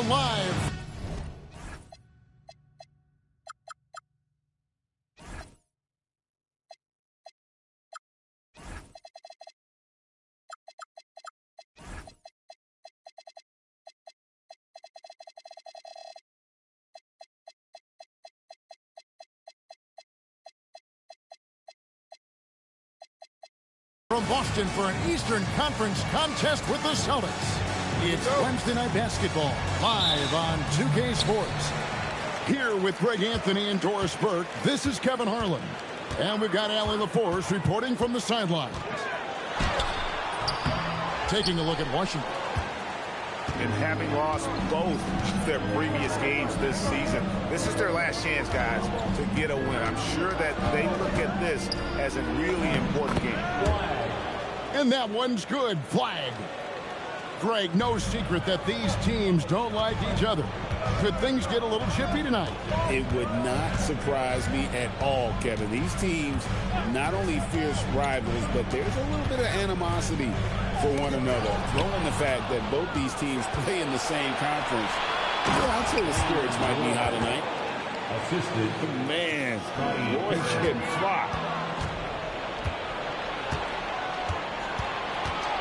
Now live. From Boston for an Eastern Conference contest with the Celtics. It's Wednesday Night Basketball, live on 2K Sports. Here with Greg Anthony and Doris Burke, this is Kevin Harlan. And we've got Allie LaForce reporting from the sidelines. Taking a look at Washington. And having lost both their previous games this season, this is their last chance, guys, to get a win. I'm sure that they look at this as a really important game. And that one's good. Flag. Greg, no secret that these teams don't like each other. Could things get a little chippy tonight? It would not surprise me at all, Kevin. These teams, not only fierce rivals, but there's a little bit of animosity for one another. Throw in the fact that both these teams play in the same conference. I'd say the spirits might be high tonight. Assisted. Man, boy can fly.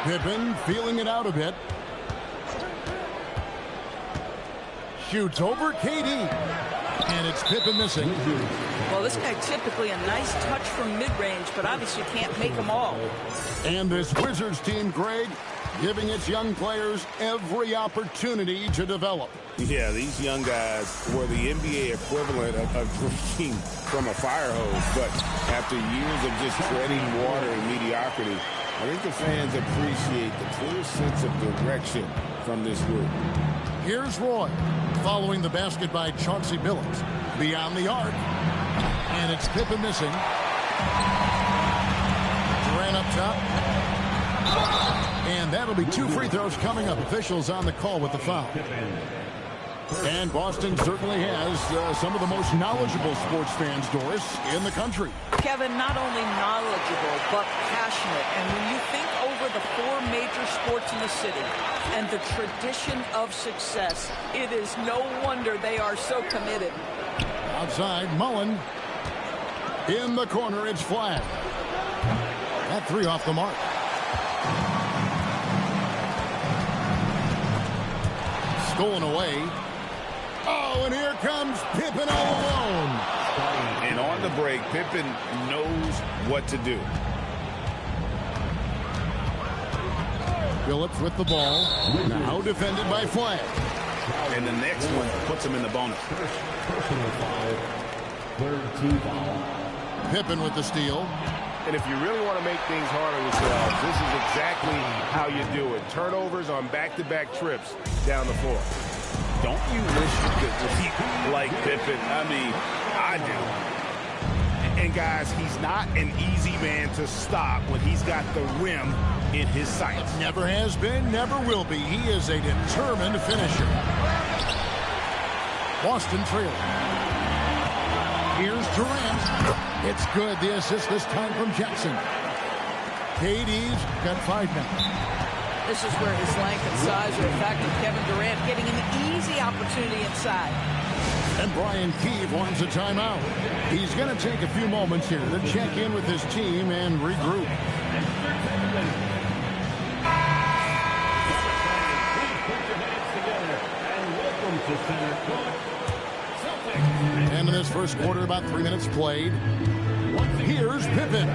Pippen feeling it out a bit. Shoots over KD. And it's Pippen missing. Well, this guy typically a nice touch from mid-range, but obviously can't make them all. And this Wizards team, Greg, giving its young players every opportunity to develop. Yeah, these young guys were the NBA equivalent of drinking from a fire hose. But after years of just treading water and mediocrity, I think the fans appreciate the clear sense of direction from this group. Here's Roy, following the basket by Chauncey Billups. Beyond the arc. And it's Pippen missing. Durant up top. And that'll be 2 free throws coming up. Officials on the call with the foul. And Boston certainly has some of the most knowledgeable sports fans, Doris, in the country. Kevin, not only knowledgeable, but passionate. And when you think over the 4 major sports in the city and the tradition of success, it is no wonder they are so committed. Outside, Mullen. In the corner, it's flag. That 3 off the mark. Stolen away. Oh, and here comes Pippen all alone. And on the break, Pippen knows what to do. Billups with the ball. Now defended by Flag. And the next one puts him in the bonus. Personal foul. Third team foul. Pippen with the steal. And if you really want to make things hard on yourselves, this is exactly how you do it. Turnovers on back-to-back trips down the floor. Don't you wish you could be like Pippen? I mean, I do. And guys, he's not an easy man to stop when he's got the rim in his sights. Never has been, never will be. He is a determined finisher. Boston trailing. Here's Durant. It's good. The assist this time from Jackson. KD's got 5 now. This is where his length and size are a factor. Kevin Durant getting an easy opportunity inside. And Brian Keefe wants a timeout. He's going to take a few moments here to check in with his team and regroup. And in this first quarter, about 3 minutes played. Here's Pippen.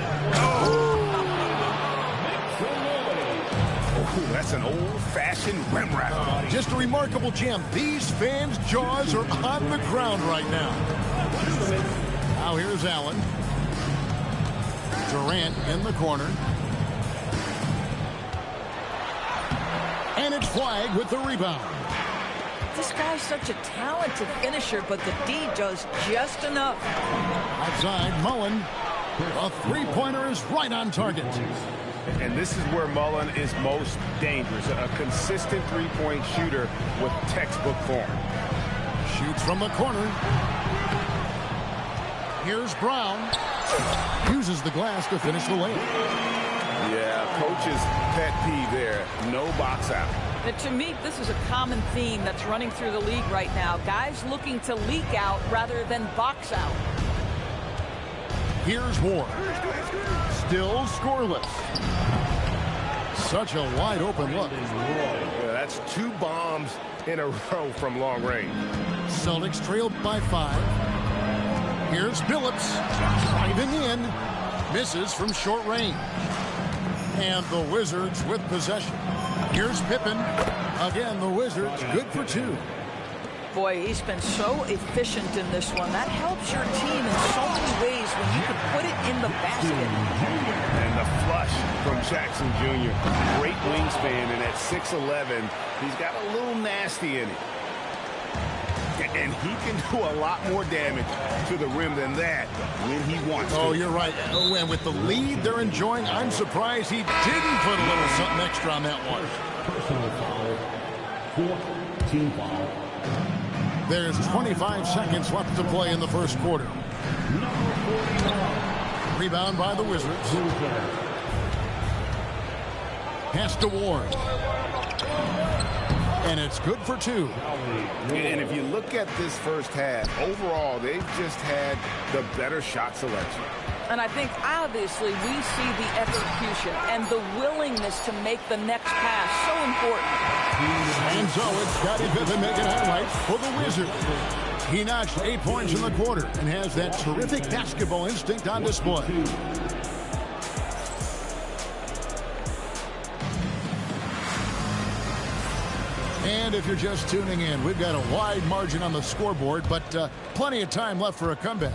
Ooh, that's an old-fashioned rim wrap. Just a remarkable jam. These fans' jaws are on the ground right now. Now here's Allen. Durant in the corner. And it's Flag with the rebound. This guy's such a talented finisher, but the D does just enough. Outside, Mullen. A three-pointer is right on target. And this is where Mullen is most dangerous. A consistent three-point shooter with textbook form. Shoots from the corner. Here's Brown. Uses the glass to finish the layup. Yeah, coach's pet peeve there. No box out. But to me, this is a common theme that's running through the league right now. Guys looking to leak out rather than box out. Here's Ward. Still scoreless. Such a wide open look. Yeah, that's 2 bombs in a row from long range. Celtics trailed by 5. Here's Billups driving in. Misses from short range. And the Wizards with possession. Here's Pippen. Again, the Wizards good for 2. Boy, he's been so efficient in this one. That helps your team in so many ways when you can put it in the basket. And the flush from Jackson Jr. Great wingspan, and at 6'11", he's got a little nasty in it. And he can do a lot more damage to the rim than that when he wants to. Oh, you're right. And with the lead they're enjoying, I'm surprised he didn't put a little something extra on that one. Personal foul. 4th team foul. There's 25 seconds left to play in the first quarter. Rebound by the Wizards. Pass to Ward. And it's good for 2. And if you look at this first half, overall, they've just had the better shot selection. And I think, obviously, we see the execution and the willingness to make the next pass so important. And so it's Scottie Pippen making highlights for the Wizards. He notched 8 points in the quarter and has that terrific basketball instinct on display. And if you're just tuning in, we've got a wide margin on the scoreboard, but plenty of time left for a comeback.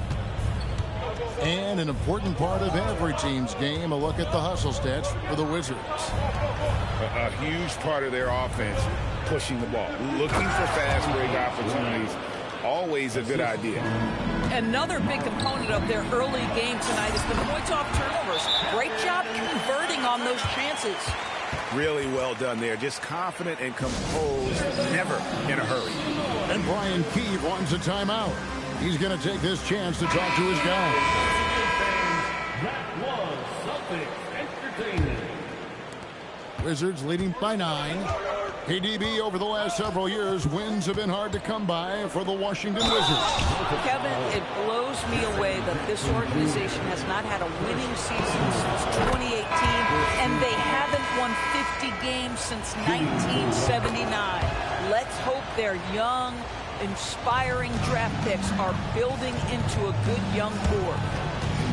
And an important part of every team's game, a look at the hustle stats for the Wizards. A huge part of their offense, pushing the ball, looking for fast break opportunities. Always a good idea. Another big component of their early game tonight is the points off turnovers. Great job converting on those chances. Really well done there. Just confident and composed, never in a hurry. And Brian Keefe wants a timeout. He's going to take this chance to talk to his guys. That was Celtics entertainment. Wizards leading by 9. KDB over the last several years, wins have been hard to come by for the Washington Wizards. Kevin, it blows me away that this organization has not had a winning season since 2018, and they haven't won 50 games since 1979. Let's hope their young, inspiring draft picks are building into a good young core.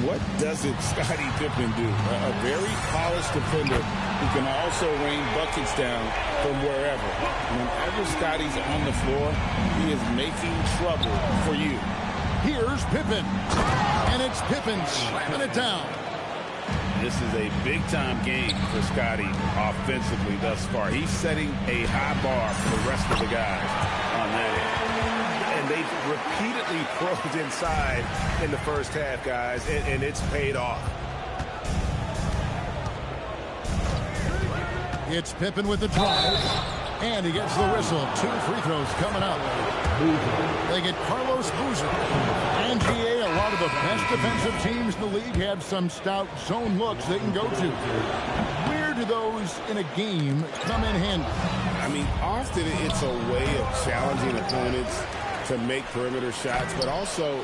What doesn't Scottie Pippen do? A very polished defender who can also rain buckets down from wherever. Whenever Scottie's on the floor, he is making trouble for you. Here's Pippen. And it's Pippen slamming it down. This is a big-time game for Scottie offensively thus far. He's setting a high bar for the rest of the guys on that end. And they've repeatedly probed inside in the first half, guys, and it's paid off. It's Pippen with the drive, and he gets the whistle. 2 free throws coming up. They get Carlos Boozer. And GA, a lot of the best defensive teams in the league have some stout zone looks they can go to. Where do those in a game come in handy? I mean, often it's a way of challenging opponents to make perimeter shots, but also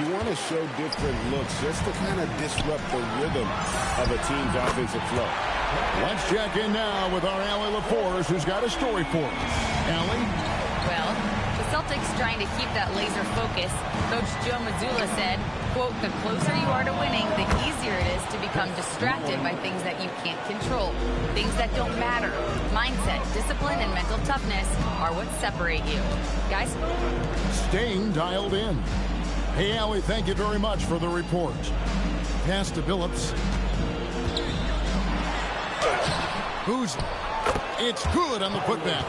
you want to show different looks just to kind of disrupt the rhythm of a team's offensive flow. Let's check in now with our Allie LaForce, who's got a story for us. Allie? Well, the Celtics trying to keep that laser focus. Coach Joe Mazzulla said, quote, the closer you are to winning, the easier it is to become distracted by things that you can't control, things that don't matter. Mindset, discipline, and mental toughness are what separate you. Guys? Staying dialed in. Hey, Allie, thank you very much for the report. Pass to Billups. Boozer. It's good on the putback.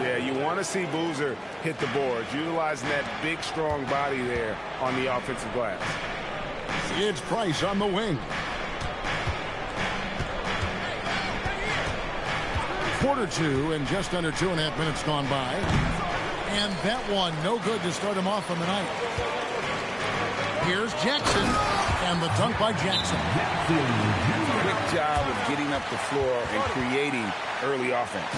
Yeah, you want to see Boozer hit the boards, utilizing that big, strong body there on the offensive glass. It's Price on the wing. Quarter 2 and just under 2.5 minutes gone by. And that one no good to start him off on the night. Here's Jackson, and the dunk by Jackson. quick job of getting up the floor and creating early offense.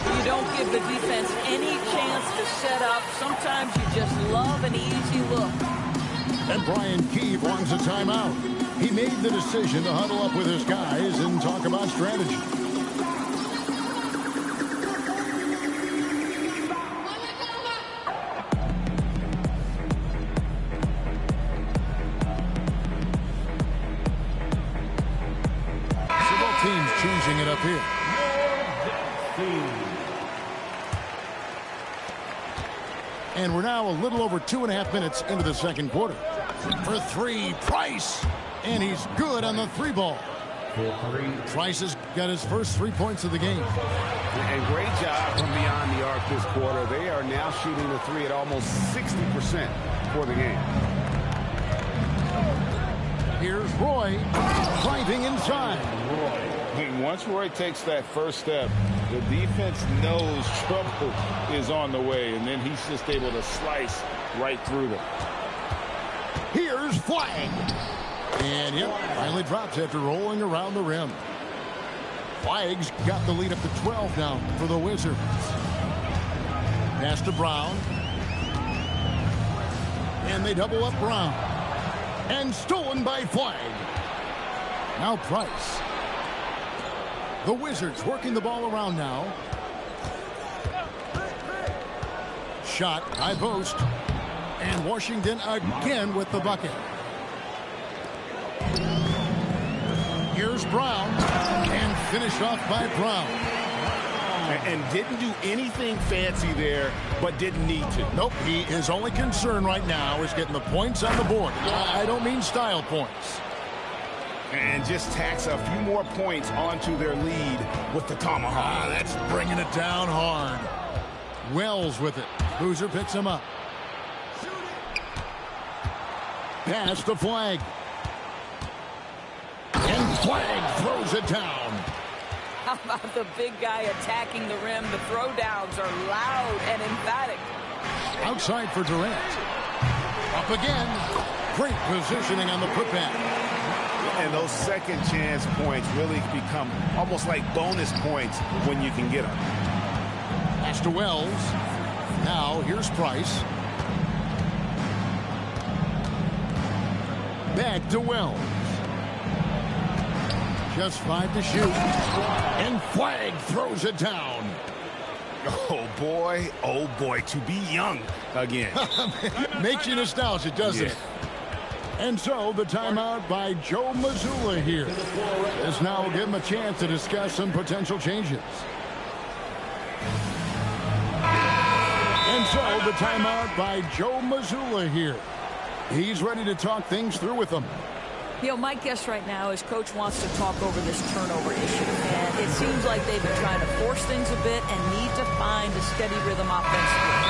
You don't give the defense any chance to set up. Sometimes you just love an easy look. And Brian Keefe wants a timeout. He made the decision to huddle up with his guys and talk about strategy. So both teams changing it up here. And we're now a little over 2.5 minutes into the second quarter. For three, Price. And he's good on the three ball. Price has got his first 3 points of the game. And great job from beyond the arc this quarter. They are now shooting the three at almost 60% for the game. Here's Roy driving inside. And once Roy takes that first step, the defense knows trouble is on the way, and then he's just able to slice right through them. Here's Flagg. And yep, finally drops after rolling around the rim. Flagg's got the lead up to 12 now for the Wizards. Pass to Brown. And they double up Brown. And stolen by Flagg. Now Price. The Wizards working the ball around now. Shot, high post. And Washington again with the bucket. Here's Brown. And finished off by Brown. And didn't do anything fancy there, but didn't need to. Nope, his only concern right now is getting the points on the board. I don't mean style points. And just tacks a few more points onto their lead with the tomahawk. That's bringing it down hard. Wells with it. Boozer picks him up. Pass to Flagg. And Flagg throws it down. How about the big guy attacking the rim? The throwdowns are loud and emphatic. Outside for Durant. Up again. Great positioning on the putback. And those second chance points really become almost like bonus points when you can get them. Pass to Wells. Now here's Price. Back to Wells. Just 5 to shoot. And Flagg throws it down. Oh boy, to be young again. Makes you nostalgic, doesn't it? And so the timeout by Joe Mazzulla here. This now will give him a chance to discuss some potential changes. And so the timeout by Joe Mazzulla here. He's ready to talk things through with them. You know, my guess right now is Coach wants to talk over this turnover issue. And it seems like they've been trying to force things a bit and need to find a steady rhythm offensively.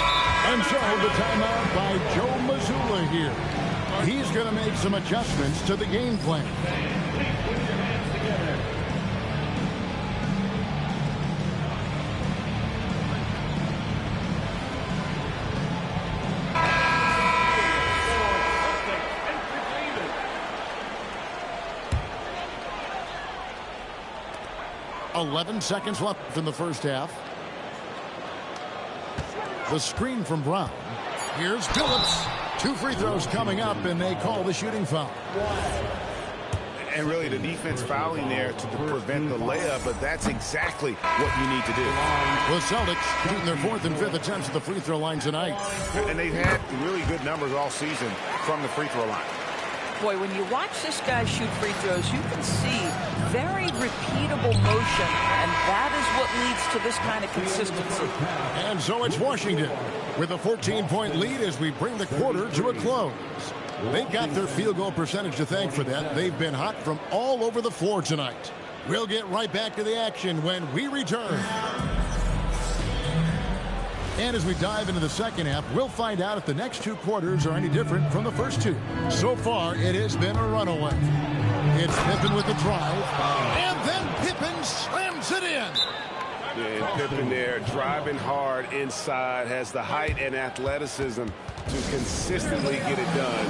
And so the timeout by Joe Mazzulla here. He's going to make some adjustments to the game plan. .11 seconds left in the first half. The screen from Brown. Here's Phillips. 2 free throws coming up, and they call the shooting foul. And really the defense fouling there to prevent the layup, but that's exactly what you need to do. The Celtics shooting their 4th and 5th attempts at the free throw line tonight. And they've had really good numbers all season from the free throw line. Boy, when you watch this guy shoot free throws, you can see very repeatable motion, and that is what leads to this kind of consistency. And so it's Washington with a 14-point lead as we bring the quarter to a close. They've got their field goal percentage to thank for that. They've been hot from all over the floor tonight. We'll get right back to the action when we return. And as we dive into the second half, we'll find out if the next 2 quarters are any different from the first 2. So far, it has been a runaway. It's Pippen with the drive, and then Pippen slams it in. And Pippen there driving hard inside, has the height and athleticism to consistently get it done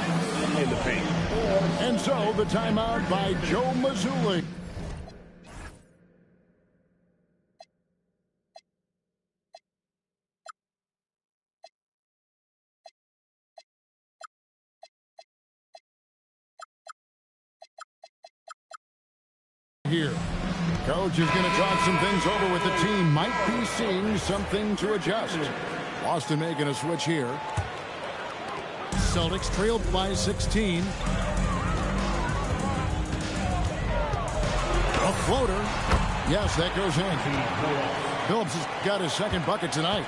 in the paint. And so the timeout by Joe Mazzulla. here. Coach is going to talk some things over with the team. Might be seeing something to adjust. Boston making a switch here. Celtics trailed by 16. A floater. Yes, that goes in. Phillips has got his second bucket tonight.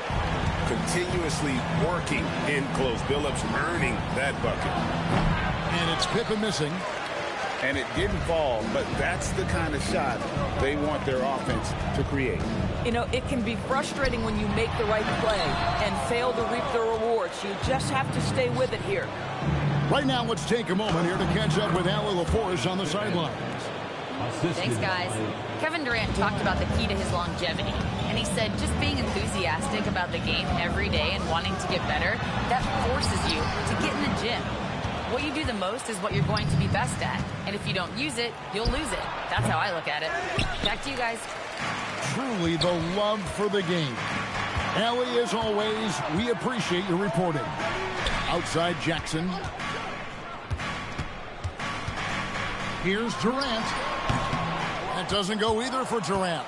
Continuously working in close. Phillips earning that bucket. And it's Pippen missing. And it didn't fall, but that's the kind of shot they want their offense to create. You know, it can be frustrating when you make the right play and fail to reap the rewards. You just have to stay with it here. Right now, let's take a moment here to catch up with Allie LaForce on the sidelines. Thanks, guys. Kevin Durant talked about the key to his longevity, and he said just being enthusiastic about the game every day and wanting to get better, that forces you to get in the gym. What you do the most is what you're going to be best at, and if you don't use it, you'll lose it. That's how I look at it. Back to you guys. Truly the love for the game. Allie, as always, we appreciate your reporting. Outside Jackson. Here's Durant. That doesn't go either for Durant.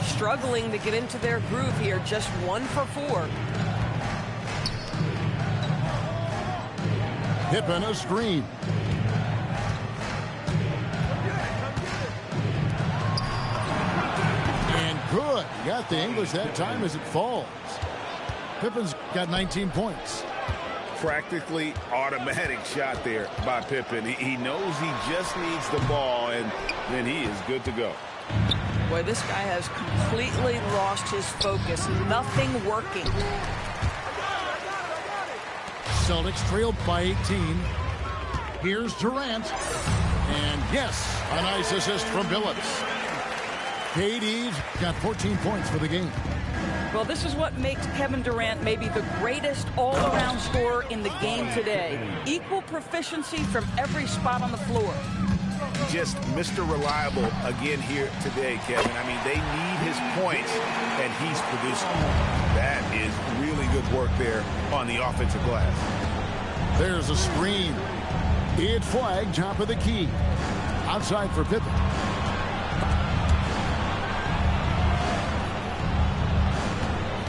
Struggling to get into their groove here. Just 1 for 4. Pippen a screen. And good. Got the English that time as it falls. Pippen's got 19 points. Practically automatic shot there by Pippen. He knows he just needs the ball, and then he is good to go. Boy, this guy has completely lost his focus. Nothing working. Celtics trailed by 18. Here's Durant. And yes, a nice assist from Billups. KD's got 14 points for the game. Well, this is what makes Kevin Durant maybe the greatest all-around scorer in the game today. Equal proficiency from every spot on the floor. Just Mr. Reliable again here today, Kevin. I mean, they need his points, and he's producing. That is really good work there on the offensive glass. There's a screen. It's flagged top of the key. Outside for Pippen.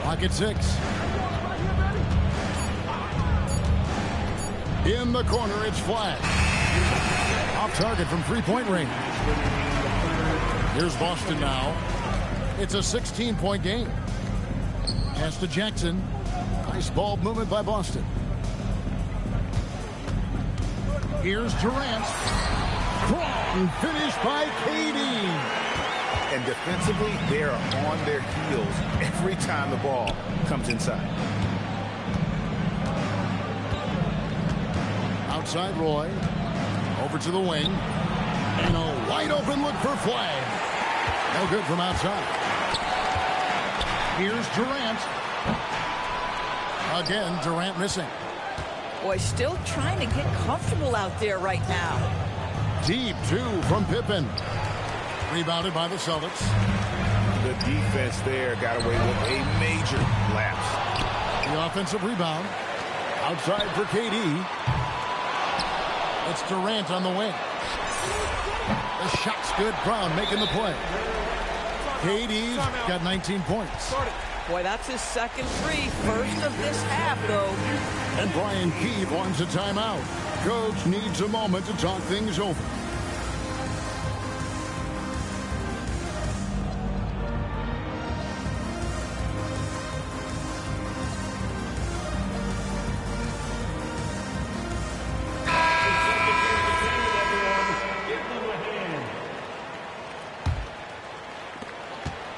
Clock at 6. In the corner, it's flagged. Off target from three-point range. Here's Boston now. It's a 16-point game. Pass to Jackson. Nice ball movement by Boston. Here's Durant. Strong finish by KD. And defensively, they are on their heels every time the ball comes inside. Outside Roy. Over to the wing. And a wide open look for flag. No good from outside. Here's Durant. Again, Durant missing. Boy, still trying to get comfortable out there right now. Deep 2 from Pippen. Rebounded by the Celtics. The defense there got away with a major lapse. The offensive rebound. Outside for KD. It's Durant on the wing. The shot's good. Brown making the play. KD's got 19 points. Boy, that's his second free. First of this half, though. And Brian Keith wants a timeout. Coach needs a moment to talk things over.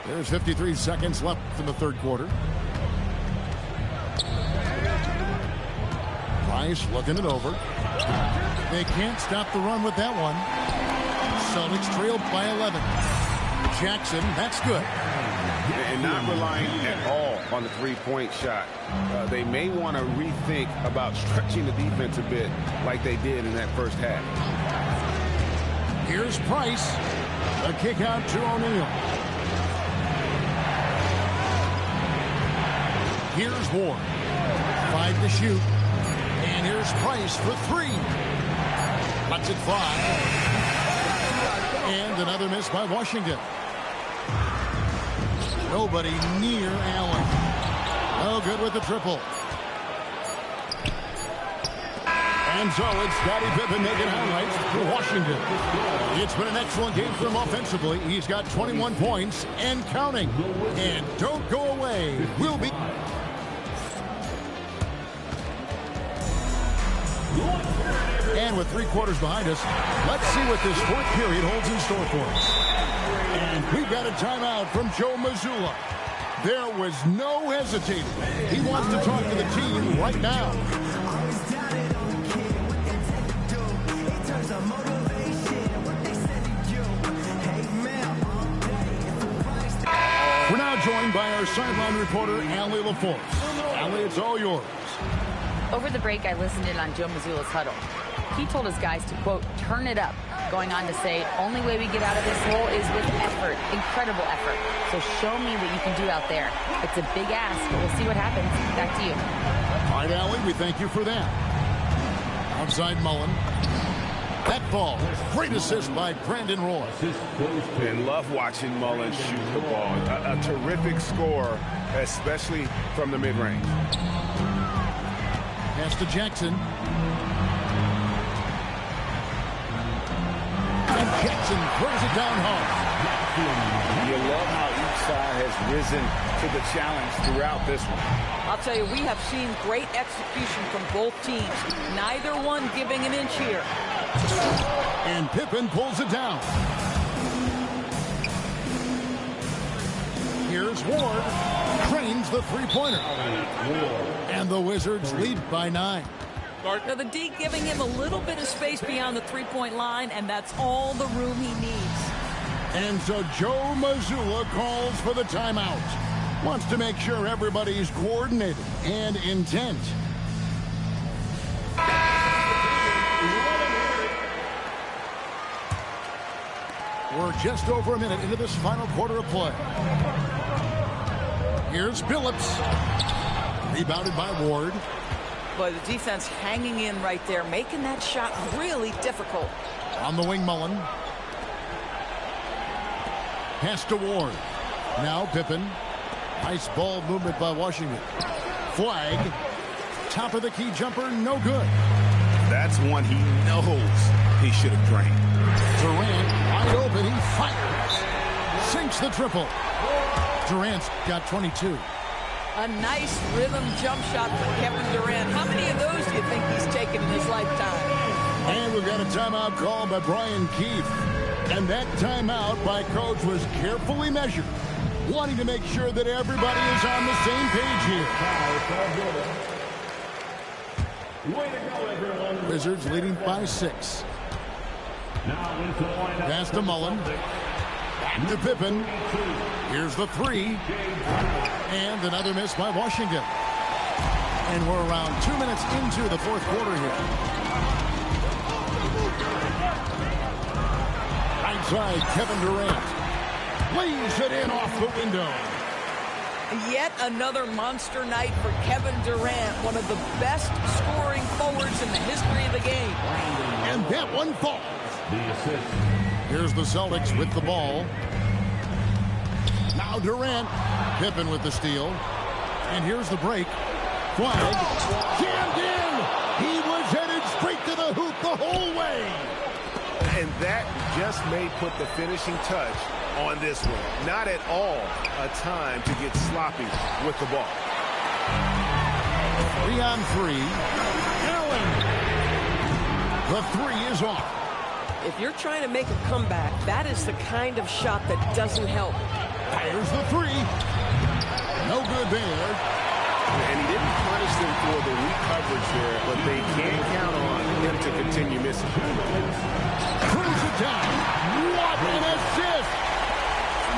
There's 53 seconds left in the third quarter. Price looking it over. They can't stop the run with that one. Celtics trailed by 11. Jackson, that's good. And not relying at all on the three-point shot. They may want to rethink about stretching the defense a bit like they did in that first half. Here's Price. A kick out to O'Neal. Here's Ward. 5 to shoot. And here's Price for 3. Lets it fly. And another miss by Washington. Nobody near Allen. No good with the triple. And so it's Scottie Pippen making highlights for Washington. It's been an excellent game for him offensively. He's got 21 points and counting. And don't go away. We'll be... And with 3 quarters behind us, let's see what this fourth period holds in store for us. And we've got a timeout from Joe Mazzulla. There was no hesitating. He wants to talk to the team right now. We're now joined by our sideline reporter, Allie LaForce. Allie, it's all yours. Over the break, I listened in on Joe Mazzulla's huddle. He told his guys to, quote, turn it up, going on to say, only way we get out of this hole is with effort, incredible effort. So show me what you can do out there. It's a big ask, but we'll see what happens. Back to you. All right, Allie, we thank you for that. Outside Mullen. That ball, great assist by Brandon Roy. And love watching Mullen shoot the ball. A terrific score, especially from the mid-range. Pass to Jackson. And Jackson throws it down hard. You love how each side has risen to the challenge throughout this one. I'll tell you, we have seen great execution from both teams. Neither one giving an inch here. And Pippen pulls it down. Here's Ward. Cranes the three-pointer. And the Wizards lead by 9. Now the D giving him a little bit of space beyond the three-point line, and that's all the room he needs. And so Joe Mazzulla calls for the timeout. Wants to make sure everybody's coordinated and intent. We're just over a minute into this final quarter of play. Here's Billups. Rebounded by Ward. But the defense hanging in right there, making that shot really difficult. On the wing, Mullen. Pass to Ward. Now Pippen. Nice ball movement by Washington. Flag. Top of the key jumper, no good. That's one he knows he should have drained. Durant wide open, he fires. Sinks the triple. Durant's got 22. A nice rhythm jump shot for Kevin Durant. How many of those do you think he's taken in his lifetime? And we've got a timeout called by Brian Keefe. And that timeout by Coach was carefully measured, wanting to make sure that everybody is on the same page here. Way to go, everyone. Wizards leading by 6. Pass to Mullen. Back to Pippen. Here's the 3. And another miss by Washington. And we're around 2 minutes into the fourth quarter here. Right side, Kevin Durant. Lays it in off the window. Yet another monster night for Kevin Durant, one of the best scoring forwards in the history of the game. And that one falls. Here's the Celtics with the ball. Now Durant. Pippen with the steal. And here's the break. Flag. Jammed in. He was headed straight to the hoop the whole way. And that just may put the finishing touch on this one. Not at all a time to get sloppy with the ball. 3 on 3. Allen. The 3 is off. If you're trying to make a comeback, that is the kind of shot that doesn't help. There's the 3. No good there. And he didn't punish them for the weak coverage there, but they can count on him to continue missing. Cruise it down. What an assist!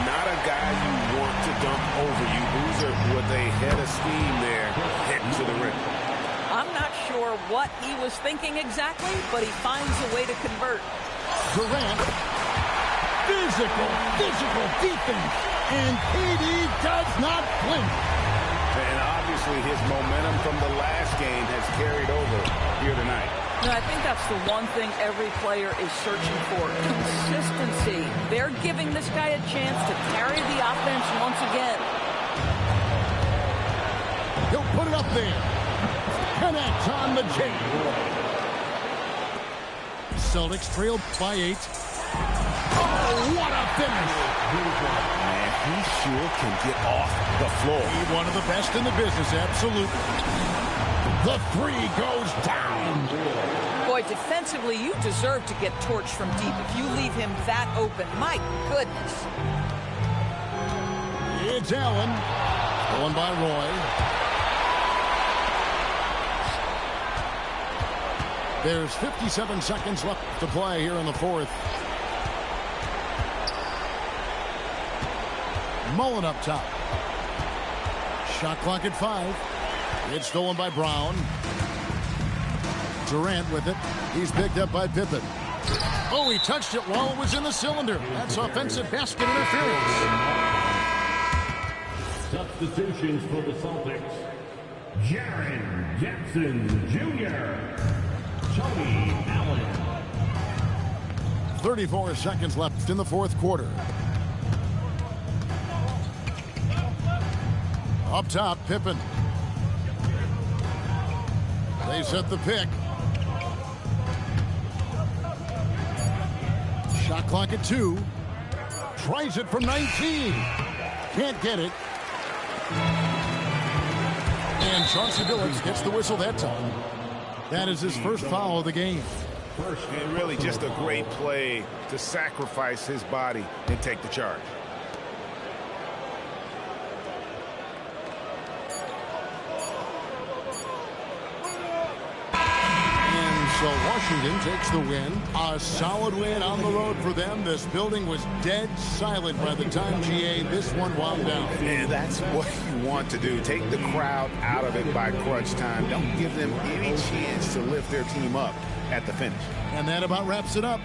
Not a guy you want to dump over you. Boozer with a head of steam there, heading to the rim. I'm not sure what he was thinking exactly, but he finds a way to convert. Durant. Physical defense. And KD does not flinch. And obviously his momentum from the last game has carried over here tonight. And I think that's the one thing every player is searching for, consistency. They're giving this guy a chance to carry the offense once again. He'll put it up there. Connects on the J. Celtics trailed by 8. Oh, what a finish. Man, he sure can get off the floor. He's one of the best in the business, absolutely. The 3 goes down. Boy, defensively, you deserve to get torched from deep if you leave him that open. My goodness. It's Allen. Stolen by Roy. There's 57 seconds left to play here in the fourth. Mullen up top. Shot clock at 5. It's stolen by Brown. Durant with it. He's picked up by Pippen. Oh, he touched it while it was in the cylinder. That's offensive basket interference. Substitutions for the Celtics. Jaren Jackson Jr. Tony Allen. 34 seconds left in the fourth quarter. Up top, Pippen. They set the pick. Shot clock at 2. Tries it from 19. Can't get it. And Chauncey Billups gets the whistle that time. That is his first foul of the game. And really just a great play to sacrifice his body and take the charge. So Washington takes the win. A solid win on the road for them. This building was dead silent by the time, GA, this one wound down. And that's what you want to do. Take the crowd out of it by crunch time. Don't give them any chance to lift their team up at the finish. And that about wraps it up.